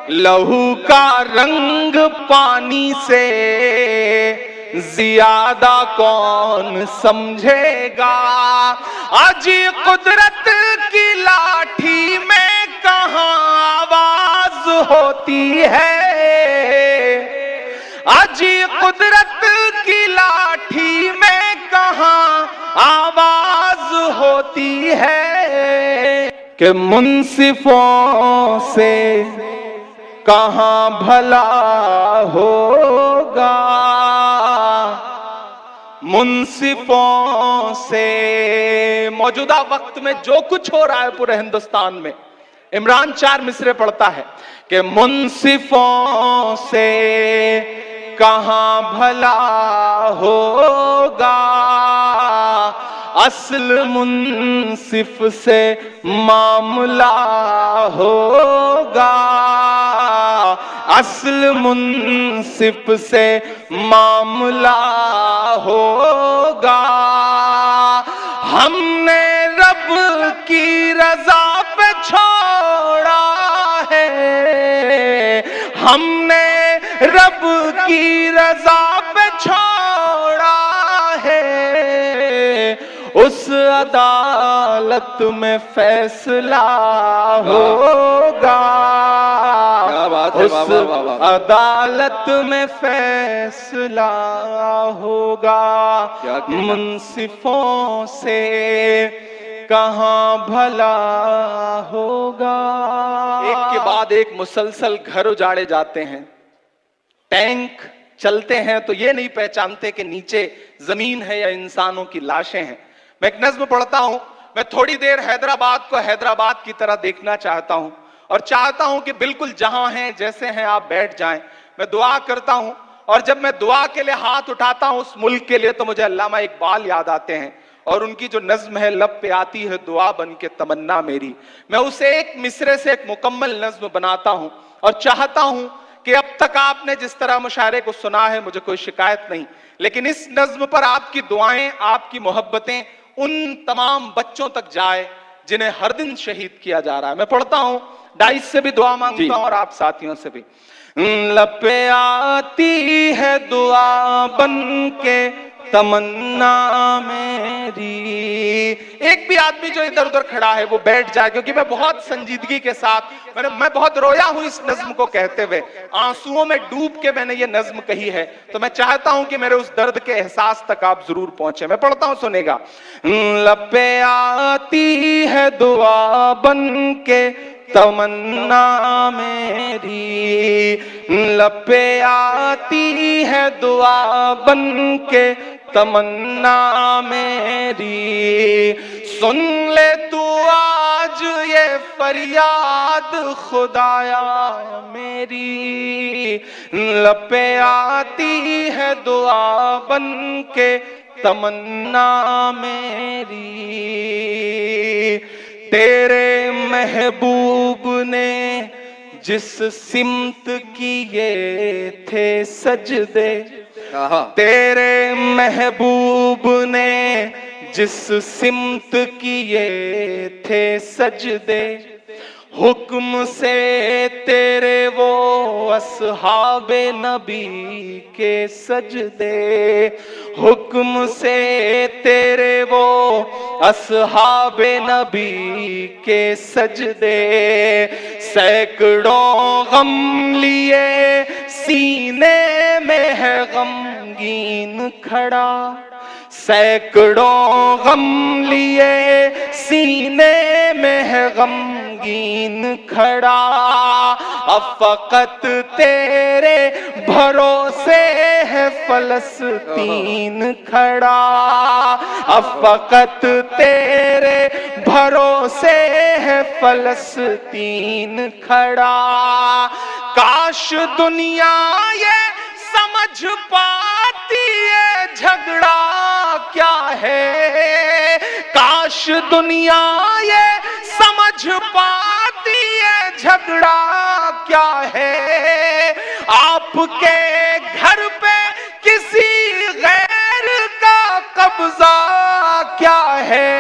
लहू का रंग पानी से ज्यादा कौन समझेगा। आज कुदरत की लाठी में कहाँ आवाज होती है। आज कुदरत की लाठी में कहाँ आवाज होती है। कि मुंसिफों से कहाँ भला होगा। मुंसिफों से मौजूदा वक्त में जो कुछ हो रहा है पूरे हिंदुस्तान में, इमरान 4 मिसरे पढ़ता है कि मुंसिफों से कहाँ भला होगा। असल मुंसिफ से मामला होगा। असल मुंसिफ से मामला होगा। हमने रब की रजा पे छोड़ा है। हमने रब की रजा पे छोड़ा है। उस अदालत में फैसला होगा। उस अदालत में फैसला होगा। मुंसिफों से कहाँ भला होगा। एक के बाद एक मुसलसल घर उजाड़े जाते हैं। टैंक चलते हैं तो ये नहीं पहचानते कि नीचे जमीन है या इंसानों की लाशें हैं। मैं एक नज्म पढ़ता हूं। मैं थोड़ी देर हैदराबाद को हैदराबाद की तरह देखना चाहता हूं और चाहता हूं कि बिल्कुल जहां हैं जैसे हैं आप बैठ जाएं। मैं दुआ करता हूं और जब मैं दुआ के लिए हाथ उठाता हूं उस मुल्क के लिए तो मुझे अल्लामा इकबाल याद आते हैं और उनकी जो नज्म है लब पे आती है दुआ बन के तमन्ना मेरी। मैं उसे एक मिसरे से एक मुकम्मल नज्म बनाता हूं और चाहता हूं कि अब तक आपने जिस तरह मुशायरे को सुना है मुझे कोई शिकायत नहीं, लेकिन इस नज्म पर आपकी दुआएं आपकी मोहब्बतें उन तमाम बच्चों तक जाए जिन्हें हर दिन शहीद किया जा रहा है। मैं पढ़ता हूं, डाइस से भी दुआ मांगता हूं और आप साथियों से भी। लपे आती है दुआ बन के तमन्ना मेरी। एक भी आदमी जो इधर उधर खड़ा है वो बैठ जाए, क्योंकि मैं बहुत संजीदगी के साथ मैं बहुत रोया हूं इस नज्म को कहते हुए। आंसुओं में डूब के मैंने ये नज्म कही है, तो मैं चाहता हूं कि मेरे उस दर्द के एहसास तक आप जरूर पहुंचे। मैं पढ़ता हूं, सुनेगा। लपे आती है दुआ बन के तमन्ना मेरी। लपे आती है दुआ बन के तमन्ना मेरी। सुन ले तू आज ये फरियाद खुदाया मेरी। लपे आती है दुआ बन के तमन्ना मेरी। तेरे महबूब ने जिस सिमत किए थे सजदे। तेरे महबूब ने जिस सिमत किए थे सजदे। हुक्म से तेरे वो अस्हाबे नबी के सजदे। हुक्म से तेरे वो अस्हाबे नबी के सजदे। सैकड़ों गम लिए सीने में है गमगीन खड़ा। सैकड़ों गम लिए सीने में है गमगीन खड़ा। अब फकत तेरे भरोसे है फलस्तीन खड़ा। अब फकत तेरे भरोसे है फलस्तीन खड़ा। काश दुनिया ये समझ पाती है झगड़ा क्या है। काश दुनिया ये समझ पाती है झगड़ा क्या है। आपके घर पे किसी गैर का कब्जा क्या है।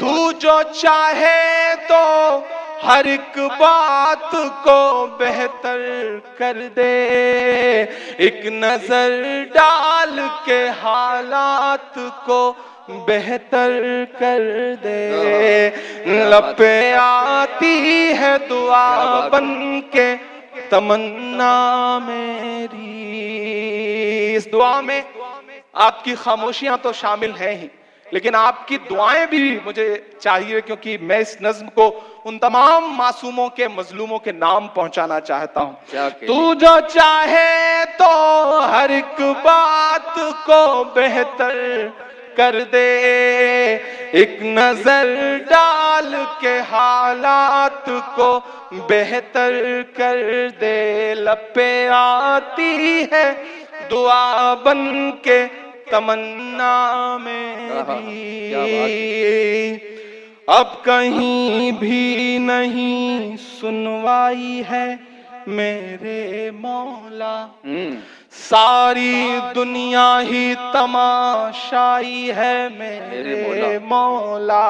तू जो चाहे तो हर एक बात को बेहतर कर दे, एक नजर डाल के हालात को बेहतर कर दे। लब पे आती है दुआ बन के तमन्ना मेरी। इस दुआ में आपकी खामोशियां तो शामिल हैं ही, लेकिन आपकी दुआएं भी मुझे चाहिए, क्योंकि मैं इस नज्म को उन तमाम मासूमों के, मजलूमों के नाम पहुंचाना चाहता हूं। तू जो चाहे तो हर एक बात को बेहतर कर दे, एक नजर डाल के हालात को बेहतर कर दे। लब पे आती है दुआ बन के तमन्ना मेरी। अब कहीं भी नहीं सुनवाई है मेरे मौला, सारी दुनिया ही तमाशाई है मेरे मौला।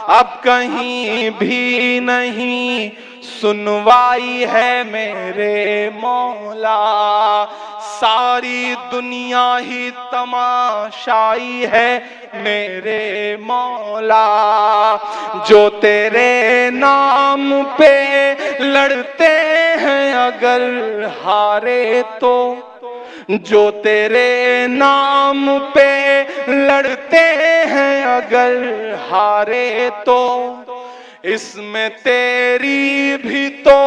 अब कहीं भी नहीं सुनवाई है मेरे मौला, सारी दुनिया ही तमाशाई है मेरे मौला। जो तेरे नाम पे लड़ते हैं अगर हारे तो, जो तेरे नाम पे लड़ते हैं अगर हारे तो, इसमें तेरी भी तो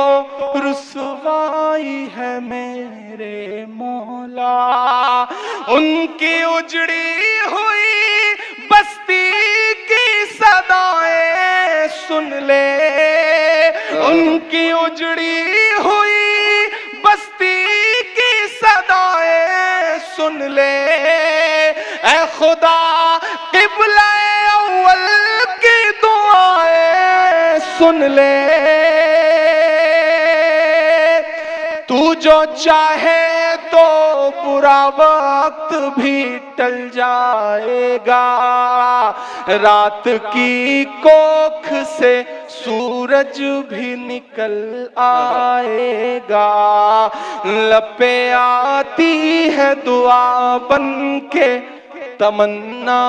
रुसवाई है मेरे मौला। उनकी उजड़ी हुई बस्ती की सदाएं सुन ले, उनकी उजड़ी हुई बस्ती की सदाएं सुन ले। ऐ खुदा क़िबला अव्वल की दुआएं सुन ले। तू जो चाहे तो बुरा वक्त भी टल जाएगा, रात की कोख से सूरज भी निकल आएगा। लब पे आती है दुआ बन के तमन्ना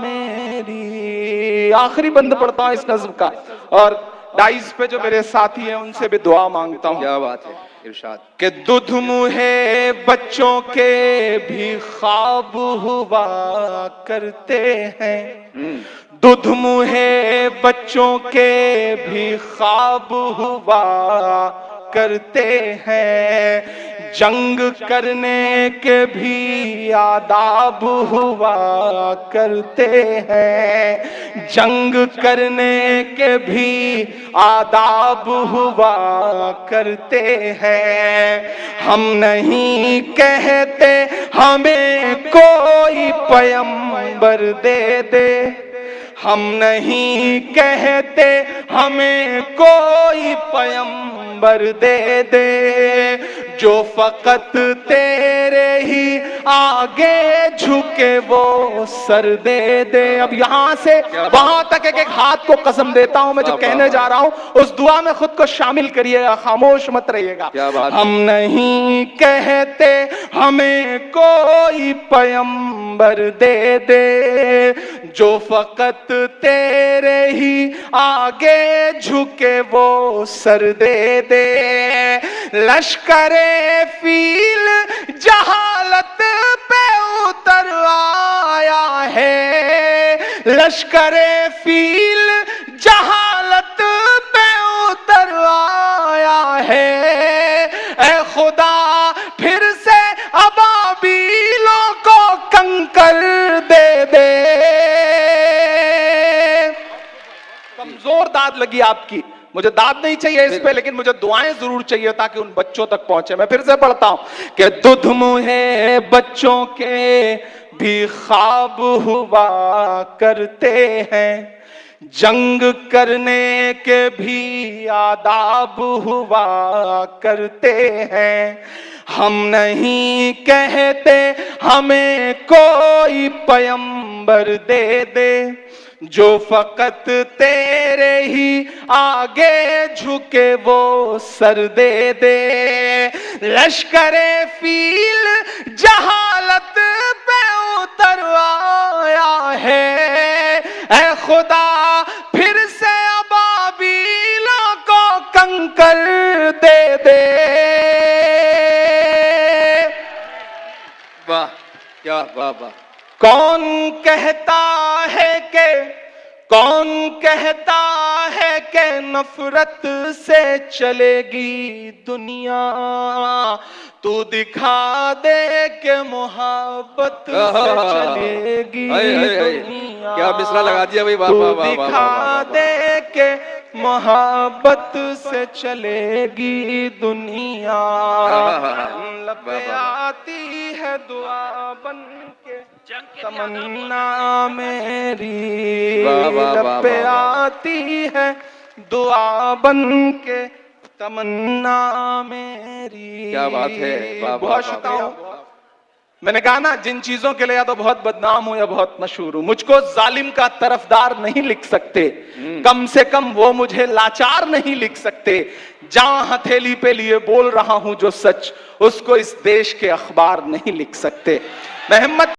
मेरी। आखिरी बंद पढ़ता हूं इस नज्म का, और डाइस पे जो मेरे साथी हैं उनसे भी दुआ मांगता हूं। क्या बात है, इरशाद। कि दुध मुहे बच्चों के भी ख्वाब हुआ करते हैं, दुध मुहे बच्चों के भी ख्वाब हुआ करते हैं। जंग करने के भी आदाब हुआ करते हैं, जंग करने के भी आदाब हुआ करते हैं। हम नहीं कहते हमें कोई पैगंबर दे दे, हम नहीं कहते हमें कोई पैगंबर दे दे, जो फकत तेरे ही आगे झुके वो सर दे दे। अब यहाँ से वहां तक एक एक हाथ को कसम देता हूं मैं, जो कहने जा रहा हूं उस दुआ में खुद को शामिल करिएगा, खामोश मत रहिएगा। हम नहीं कहते हमें कोई पैगंबर दे दे, जो फकत तेरे ही आगे झुके वो सर दे दे। लश्करे फील जहालत पे उतर आया है, लश्करे फील जहालत पे उतर आया है। ऐ खुदा फिर से अबाबीलों को कंकर दे दे। कमजोर दाद लगी आपकी, मुझे दाद नहीं चाहिए इस पे, लेकिन मुझे दुआएं जरूर चाहिए ताकि उन बच्चों तक पहुंचे। मैं फिर से पढ़ता हूं कि दुध मुहे बच्चों के भी ख्वाब हुआ करते हैं, जंग करने के भी आदाब हुआ करते हैं। हम नहीं कहते हमें कोई पैगंबर दे दे, जो फकत तेरे ही आगे झुके वो सर दे दे। लश्करे फील जहालत पे उतर आया है, ऐ खुदा फिर से अबाबीलों को कंकर दे दे। वाह, क्या वाह वाह। कौन कहता है कि नफरत से चलेगी दुनिया, तू दिखा दे के मोहब्बत से चलेगी दुनिया। क्या मिसरा लगा दिया भाई, वाह वाह वाह वाह। दिखा दे के मोहब्बत से चलेगी दुनिया। लपे आती है दुआ बन के तमन्ना मेरी, लपे आती है दुआ बन के तमन्ना मेरी। क्या बात है, बहुत शुक्रिया। मैंने कहा ना, जिन चीजों के लिए या तो बहुत बदनाम हूं या बहुत मशहूर हूं, मुझको जालिम का तरफदार नहीं लिख सकते, कम से कम वो मुझे लाचार नहीं लिख सकते। जहां हथेली पे लिए बोल रहा हूं जो सच, उसको इस देश के अखबार नहीं लिख सकते। मैं हिम्मत